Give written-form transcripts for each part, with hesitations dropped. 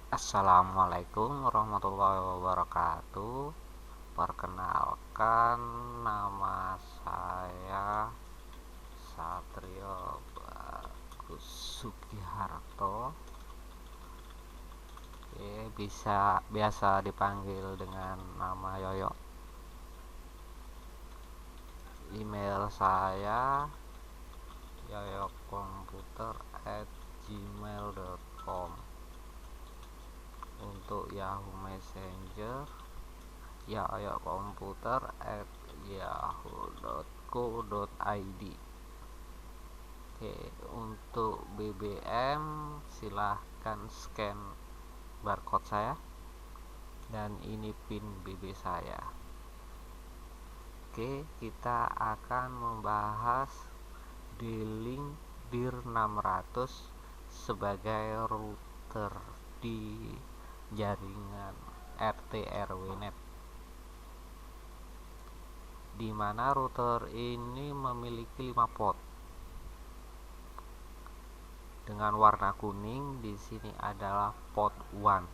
Assalamualaikum warahmatullahi wabarakatuh. Perkenalkan, nama saya Satrio Bagus Sugiharto. Bisa biasa dipanggil dengan nama Yoyo. Email saya yoyokomputer@gmail.com. Untuk Yahoo Messenger yoyokomputer@yahoo.co.id. Oke, untuk BBM silahkan scan barcode saya, dan ini pin BB saya. Oke, kita akan membahas D-Link DIR 600 sebagai router di jaringan RT/RW-net, di mana router ini memiliki 5 port dengan warna kuning. Di sini adalah port 1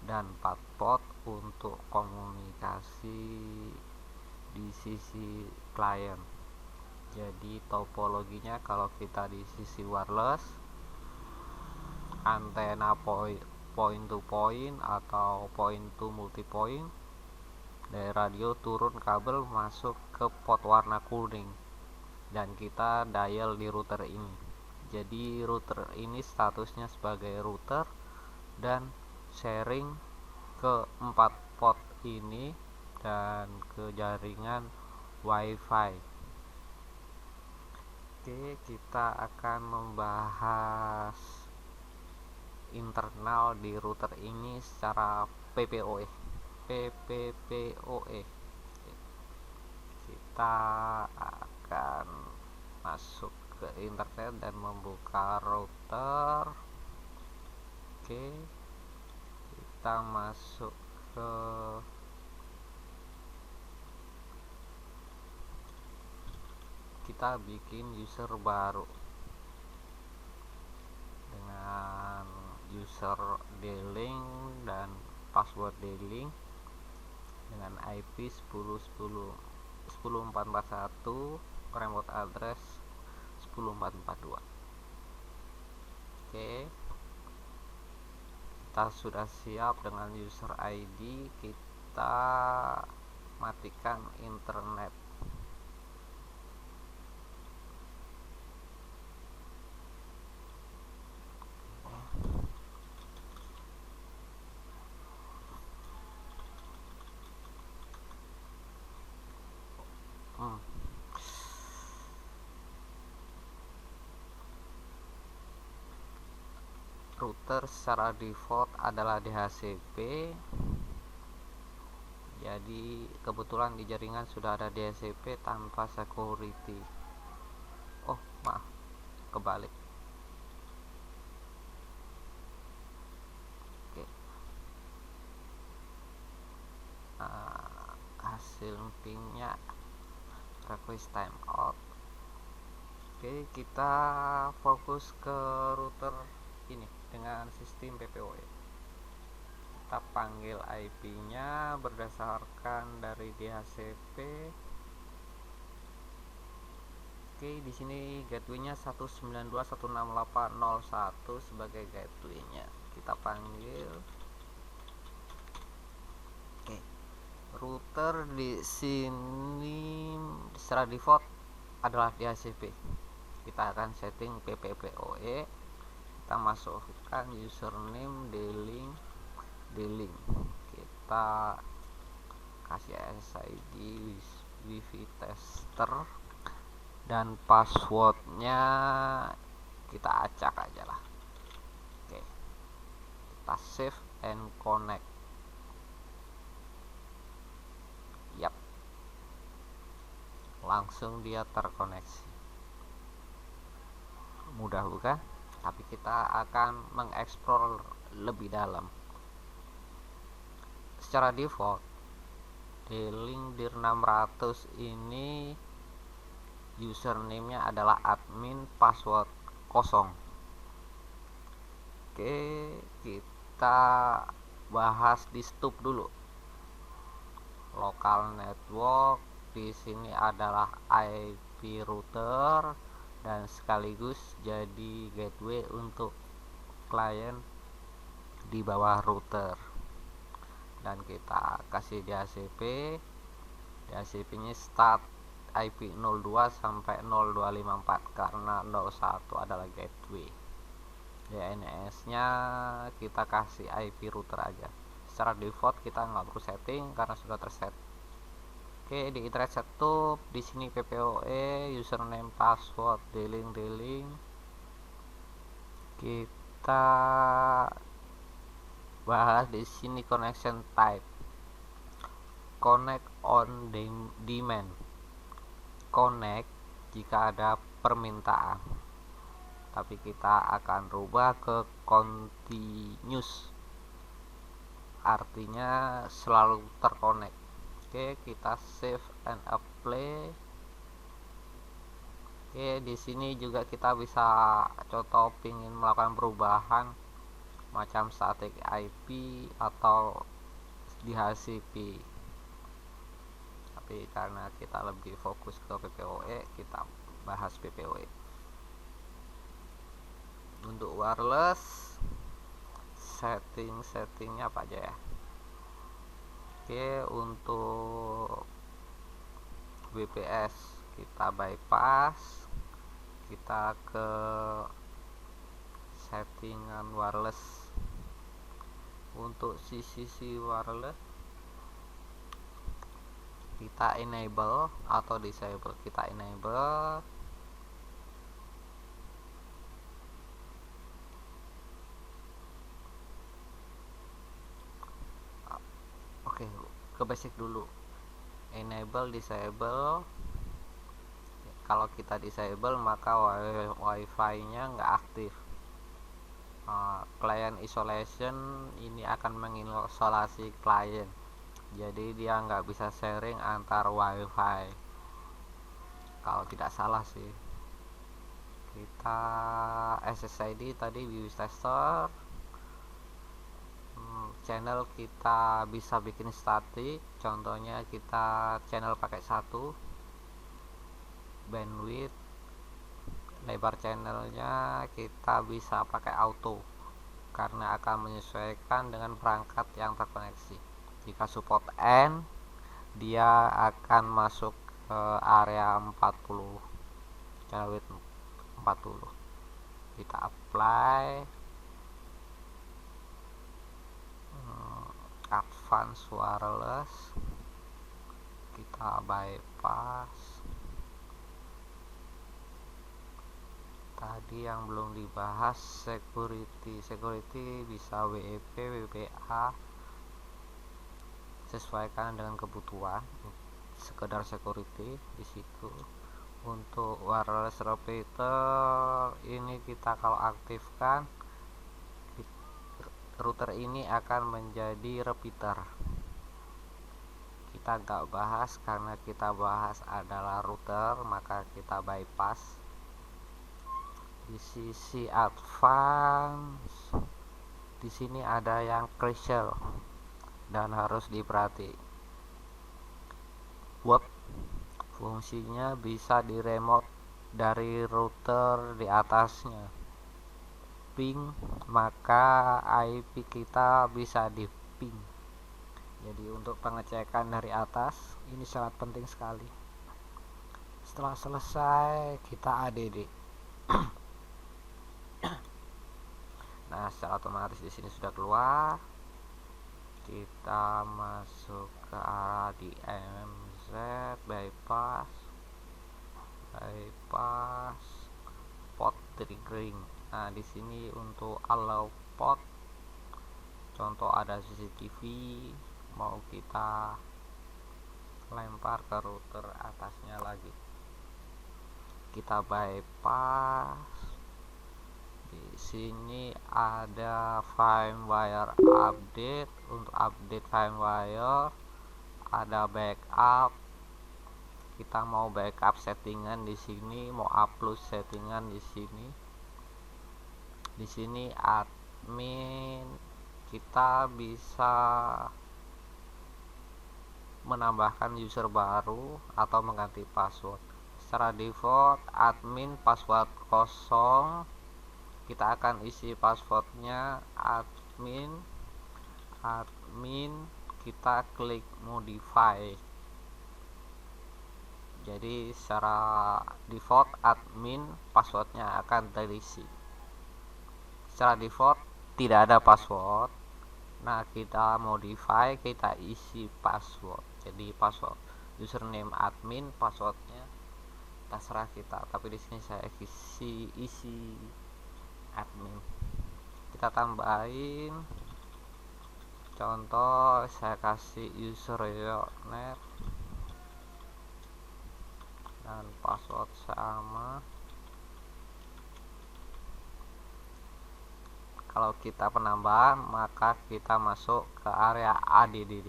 dan 4 port untuk komunikasi di sisi klien. Jadi topologinya, kalau kita di sisi wireless, antena point to point atau point to multipoint, dari radio turun kabel masuk ke port warna kuning, dan kita dial di router ini. Jadi router ini statusnya sebagai router dan sharing ke 4 port ini dan ke jaringan WiFi. Oke, kita akan membahas internal di router ini secara PPOE. Kita akan masuk ke internet dan membuka router. Oke, kita masuk ke kita bikin user baru dengan user D-Link dan password D-Link dengan IP 10.10.10.441, remote address 10.442. Oke, kita sudah siap dengan user ID. Kita matikan internet. Router secara default adalah DHCP. Jadi kebetulan di jaringan sudah ada DHCP tanpa security. Oh maaf, kebalik. Oke. Hasil pingnya request timeout. Oke, kita fokus ke router ini dengan sistem PPOE. Kita panggil IP-nya berdasarkan dari DHCP. Oke, di sini gateway-nya 192.168.0.1 sebagai gateway-nya. Kita panggil. Oke. Router di sini secara default adalah DHCP. Kita akan setting PPPoE. Kita masukkan username D-Link. Kita kasih SSID wifi tester, dan passwordnya kita acak aja lah. Oke, kita save and connect. Yap, langsung dia terkoneksi. Mudah bukan? Tapi kita akan mengeksplor lebih dalam. Secara default D-Link DIR 600 ini username-nya adalah admin, password kosong. Oke, kita bahas di stub dulu. Local network di sini adalah IP router dan sekaligus jadi gateway untuk klien di bawah router. Dan kita kasih DHCP. DHCP nya start IP 02 sampai 0254 karena 01 adalah gateway. DNS nya kita kasih IP router aja. Secara default kita nggak perlu setting karena sudah terset. Oke, di internet setup di sini PPOE, username, password, dealing. Kita bahas di sini connection type. Connect on demand. Connect jika ada permintaan. Tapi kita akan rubah ke continuous. Artinya selalu terkonek. Oke, kita save and apply. Oke, di sini juga kita bisa contoh pingin melakukan perubahan macam static IP atau DHCP. Tapi karena kita lebih fokus ke PPOE, kita bahas PPOE. Untuk wireless settingnya apa aja ya? Oke, untuk WPS kita bypass, kita ke settingan wireless. Untuk sisi wireless kita enable atau disable. Kita enable. Oke, ke basic dulu. Enable, disable. Kalau kita disable maka wifi nya nggak aktif. Client isolation ini akan mengisolasi klien, jadi dia nggak bisa sharing antar wifi kalau tidak salah sih. Kita SSID tadi view tester. Channel kita bisa bikin static, contohnya kita channel pakai 1. Bandwidth, lebar channelnya kita bisa pakai auto karena akan menyesuaikan dengan perangkat yang terkoneksi. Jika support N, dia akan masuk ke area 40, channel width 40. Kita apply. Advanced wireless, kita bypass. Tadi yang belum dibahas security bisa WEP, WPA, sesuaikan dengan kebutuhan, sekedar security di situ. Untuk wireless repeater ini kita kalau aktifkan, router ini akan menjadi repeater. Kita gak bahas karena kita bahas adalah router, maka kita bypass. Di sisi advance, di sini ada yang crucial dan harus diperhati. Web fungsinya bisa di remote dari router di atasnya. Ping, maka IP kita bisa di ping. Jadi untuk pengecekan dari atas ini sangat penting sekali. Setelah selesai kita ADD. Nah, secara otomatis di sini sudah keluar. Kita masuk ke arah di MZ, bypass, port triggering. Nah, di sini untuk allow port, contoh ada CCTV, mau kita lempar ke router atasnya lagi. Kita bypass. Di sini ada firmware update. Untuk update firmware ada backup. Kita mau backup settingan di sini, mau upload settingan di sini. Di sini admin kita bisa menambahkan user baru atau mengganti password. Secara default admin password kosong, kita akan isi passwordnya admin kita klik modify. Jadi secara default admin passwordnya akan terisi. Secara default tidak ada password. Nah, kita modify, kita isi password. Jadi password username admin, passwordnya terserah kita. Tapi di sini saya isi admin. Kita tambahin. Contoh saya kasih username dan password sama. Kalau kita penambahan, maka kita masuk ke area add. Oke.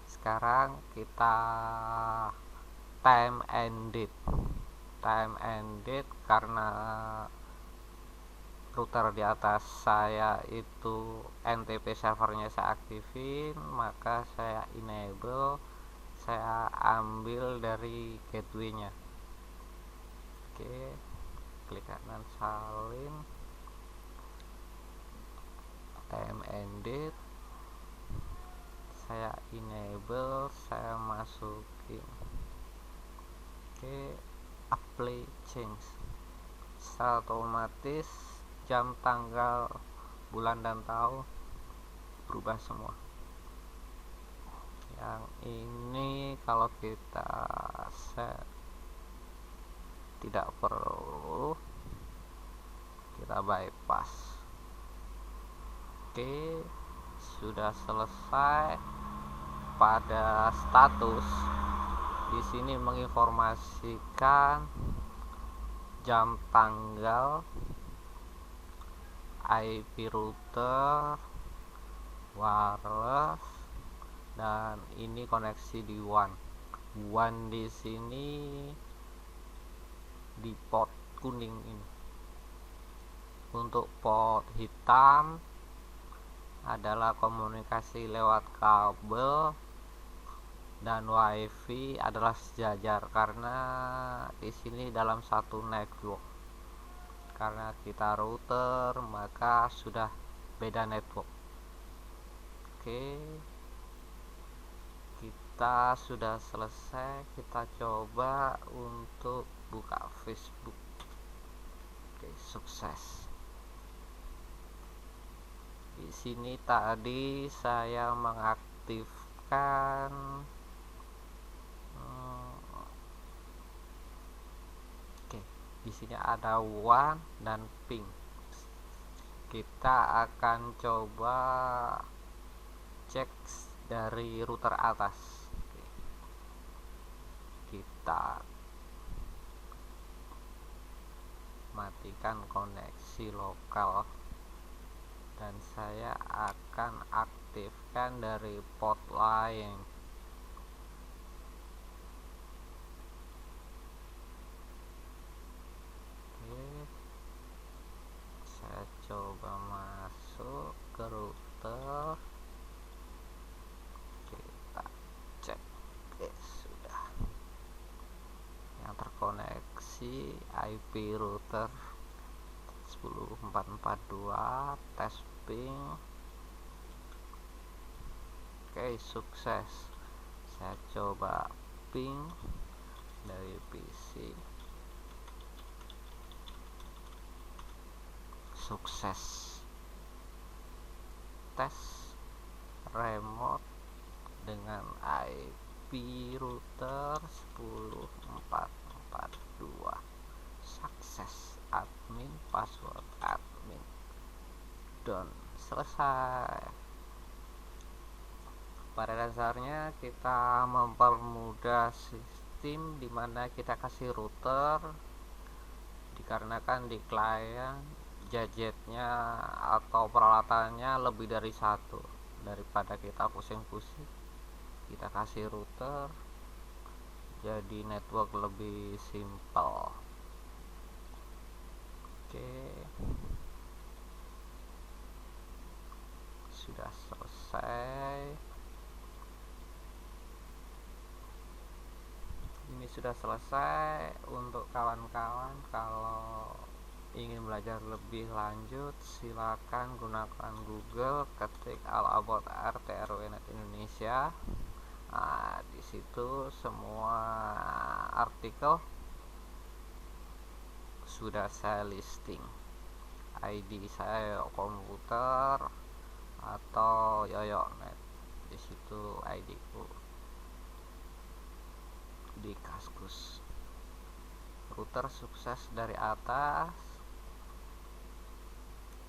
Sekarang kita time and date karena router di atas saya itu NTP servernya saya aktifin, maka saya enable, saya ambil dari gateway-nya. Oke, klik kanan salin, time and date, saya enable, saya masukin. Oke, apply change. Secara otomatis jam, tanggal, bulan dan tahun berubah semua. Yang ini kalau kita set tidak perlu, kita bypass. Oke, sudah selesai. Pada status di sini menginformasikan jam, tanggal, IP router, wireless, dan ini koneksi di WAN. WAN di sini di port kuning ini. Untuk port hitam adalah komunikasi lewat kabel, dan wifi adalah sejajar karena di sini dalam satu network. Karena kita router, maka sudah beda network. Oke, kita sudah selesai. Kita coba untuk buka Facebook. Oke, sukses. Di sini tadi saya mengaktifkan di sini ada WAN dan ping. Kita akan coba cek dari router atas. Kita matikan koneksi lokal dan saya akan aktifkan dari port lain. Saya coba masuk ke router, kita cek. Oke, sudah yang terkoneksi IP router 10442 tes ping. Oke, sukses. Saya coba ping dari PC, sukses. Tes remote dengan IP router 10442, sukses. Admin, password admin, done, selesai. Pada dasarnya kita mempermudah sistem dimana kita kasih router, dikarenakan di klien gadgetnya atau peralatannya lebih dari satu. Daripada kita pusing-pusing, kita kasih router, jadi network lebih simple. Oke, sudah selesai. Ini sudah selesai. Untuk kawan-kawan kalau ingin belajar lebih lanjut, silakan gunakan Google, ketik All About RT RW Net Indonesia. Nah, di situ semua artikel sudah saya listing. ID saya komputer atau Yoyonet. Di situ ID ku di Kaskus. Router sukses dari atas.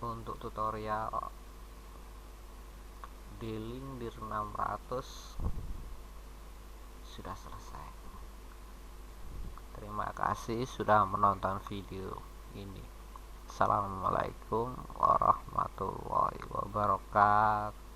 Untuk tutorial D-Link dir 600 sudah selesai. Terima kasih sudah menonton video ini. Assalamualaikum warahmatullahi wabarakatuh.